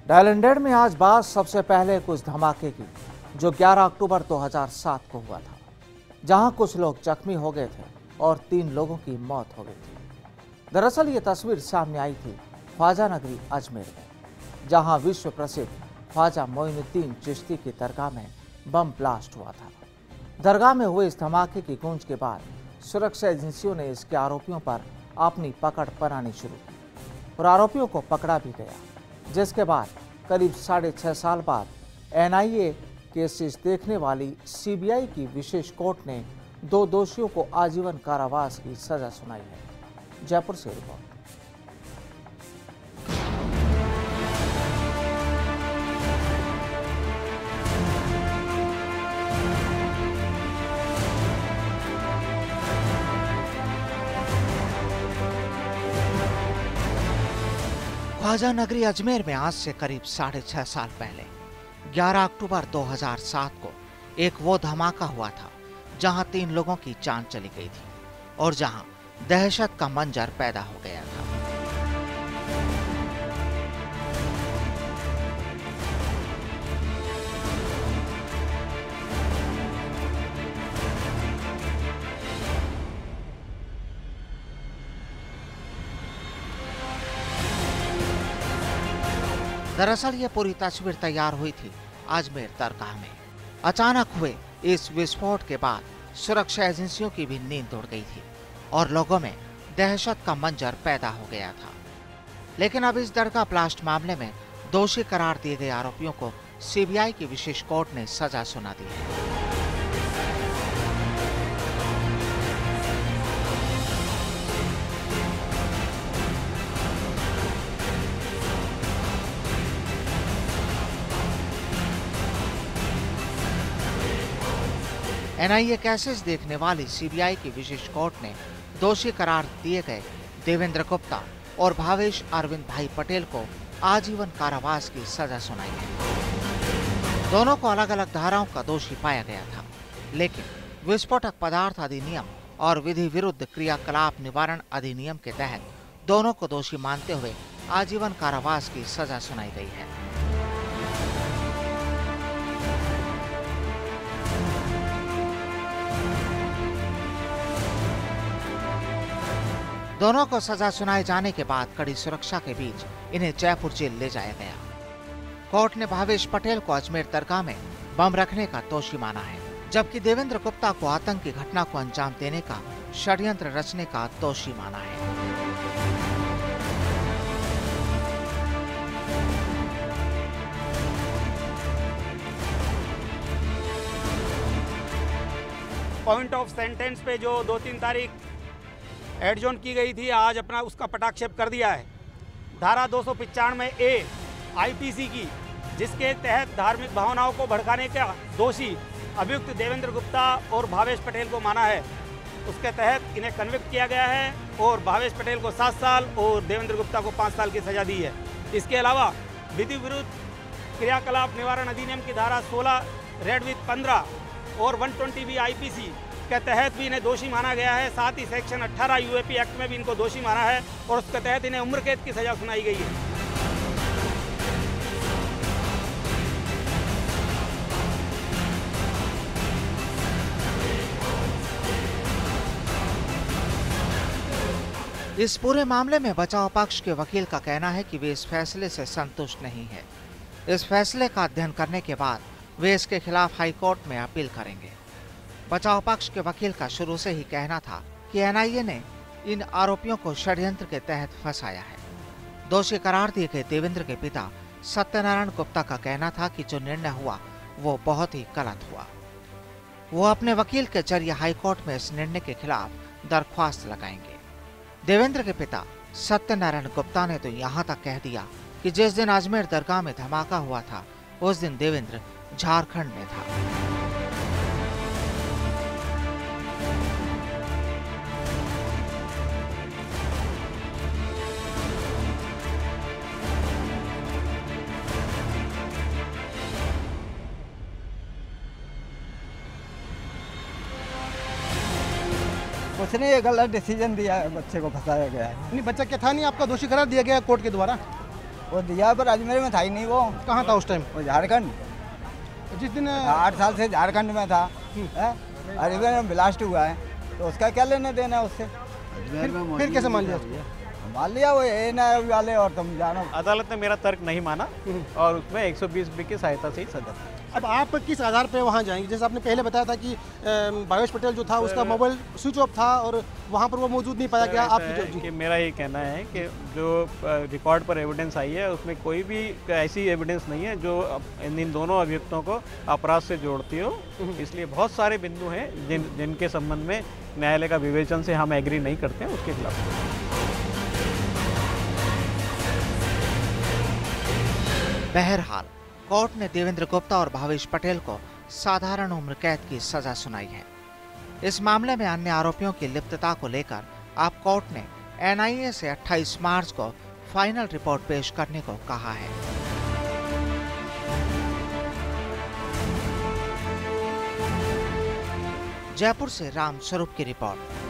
डायलैंडेड में आज बात सबसे पहले कुछ धमाके की, जो 11 अक्टूबर 2007 को हुआ था, जहां कुछ लोग जख्मी हो गए थे और 3 लोगों की मौत हो गई थी। दरअसल ये तस्वीर सामने आई थी ख्वाजा नगरी अजमेर में, जहां विश्व प्रसिद्ध ख्वाजा मोइनुद्दीन चिश्ती की दरगाह में बम ब्लास्ट हुआ था। दरगाह में हुए इस धमाके की गूंज के बाद सुरक्षा एजेंसियों ने इसके आरोपियों पर अपनी पकड़ बनानी शुरू की और आरोपियों को पकड़ा भी गया, जिसके बाद करीब 6.5 साल बाद एनआईए केसेस देखने वाली सीबीआई की विशेष कोर्ट ने 2 दोषियों को आजीवन कारावास की सजा सुनाई है। जयपुर से रिपोर्ट। ख्वाजा नगरी अजमेर में आज से करीब 6.5 साल पहले 11 अक्टूबर 2007 को एक वो धमाका हुआ था जहां 3 लोगों की जान चली गई थी और जहां दहशत का मंजर पैदा हो गया था। दरअसल ये पूरी तस्वीर तैयार हुई थी अजमेर दरगाह में। अचानक हुए इस विस्फोट के बाद सुरक्षा एजेंसियों की भी नींद उड़ गई थी और लोगों में दहशत का मंजर पैदा हो गया था। लेकिन अब इस दरगाह ब्लास्ट मामले में दोषी करार दिए गए आरोपियों को सीबीआई की विशेष कोर्ट ने सजा सुना दी है। एनआईए केसेस देखने वाली सीबीआई की विशेष कोर्ट ने दोषी करार दिए गए देवेंद्र गुप्ता और भावेश अरविंद भाई पटेल को आजीवन कारावास की सजा सुनाई है। दोनों को अलग अलग धाराओं का दोषी पाया गया था, लेकिन विस्फोटक पदार्थ अधिनियम और विधि विरुद्ध क्रियाकलाप निवारण अधिनियम के तहत दोनों को दोषी मानते हुए आजीवन कारावास की सजा सुनाई गई है। दोनों को सजा सुनाए जाने के बाद कड़ी सुरक्षा के बीच इन्हें जयपुर जेल ले जाया गया। कोर्ट ने भावेश पटेल को अजमेर दरगाह में बम रखने का दोषी माना है, जबकि देवेंद्र गुप्ता को आतंकी घटना को अंजाम देने का षड्यंत्र रचने का दोषी माना है। पॉइंट ऑफ सेंटेंस पे जो 2-3 तारीख एडजॉर्न की गई थी, आज अपना उसका पटाक्षेप कर दिया है। धारा 295A आईपीसी की, जिसके तहत धार्मिक भावनाओं को भड़काने का दोषी अभियुक्त देवेंद्र गुप्ता और भावेश पटेल को माना है, उसके तहत इन्हें कन्विक्ट किया गया है और भावेश पटेल को 7 साल और देवेंद्र गुप्ता को 5 साल की सजा दी है। इसके अलावा विधि विरुद्ध क्रियाकलाप निवारण अधिनियम की धारा 16 रेड विथ 15 और 120B आईपीसी के तहत भी इन्हें दोषी माना गया है। साथ ही सेक्शन 18 यूएपी एक्ट में भी इनको दोषी माना है और उसके तहत इन्हें उम्र कैद की सजा सुनाई गई है। इस पूरे मामले में बचाव पक्ष के वकील का कहना है कि वे इस फैसले से संतुष्ट नहीं है। इस फैसले का अध्ययन करने के बाद वे इसके खिलाफ हाईकोर्ट में अपील करेंगे। बचाव पक्ष के वकील का शुरू से ही कहना था कि एनआईए ने इन आरोपियों को षड्यंत्र के तहत फंसाया है। दोषी करार दिए गए देवेंद्र के पिता सत्यनारायण गुप्ता का कहना था कि जो निर्णय हुआ वो बहुत ही गलत हुआ। वो अपने वकील के जरिए हाईकोर्ट में इस निर्णय के खिलाफ दरख्वास्त लगाएंगे। देवेंद्र के पिता सत्यनारायण गुप्ता ने तो यहाँ तक कह दिया कि जिस दिन अजमेर दरगाह में धमाका हुआ था, उस दिन देवेंद्र झारखंड में था। उसने ये गलत डिसीजन दिया है, बच्चे को फंसाया गया है। नहीं, बच्चा क्या था नहीं, आपका दोषी करार दिया गया कोर्ट के द्वारा। वो दिया पर अजमेर में था ही नहीं वो। कहाँ था उस टाइम? वो झारखंड, जिस दिन 8 साल से झारखंड में था। अजमेर में ब्लास्ट हुआ है तो उसका क्या लेना देना है उससे? फिर कैसे मान लिया? मान लिया वो एएनआई वाले और तुम जानो। अदालत ने मेरा तर्क नहीं माना और उसमें 120 की सहायता से ही सजा दी। अब आप किस आधार पे वहाँ जाएंगे? जैसे आपने पहले बताया था कि भावेश पटेल जो था उसका मोबाइल स्विच ऑफ था और वहाँ पर वो मौजूद नहीं पाया गया। आपकी कि मेरा ये कहना है कि जो रिकॉर्ड पर एविडेंस आई है उसमें कोई भी ऐसी एविडेंस नहीं है जो इन दोनों अभियुक्तों को अपराध से जोड़ती हो। इसलिए बहुत सारे बिंदु हैं जिनके संबंध में न्यायालय का विवेचन से हम एग्री नहीं करते हैं, उसके खिलाफ। बहरहाल कोर्ट ने देवेंद्र गुप्ता और भावेश पटेल को साधारण उम्र कैद की सजा सुनाई है। इस मामले में अन्य आरोपियों की लिप्तता को लेकर अब कोर्ट ने एनआईए से 28 मार्च को फाइनल रिपोर्ट पेश करने को कहा है। जयपुर से राम स्वरूप की रिपोर्ट।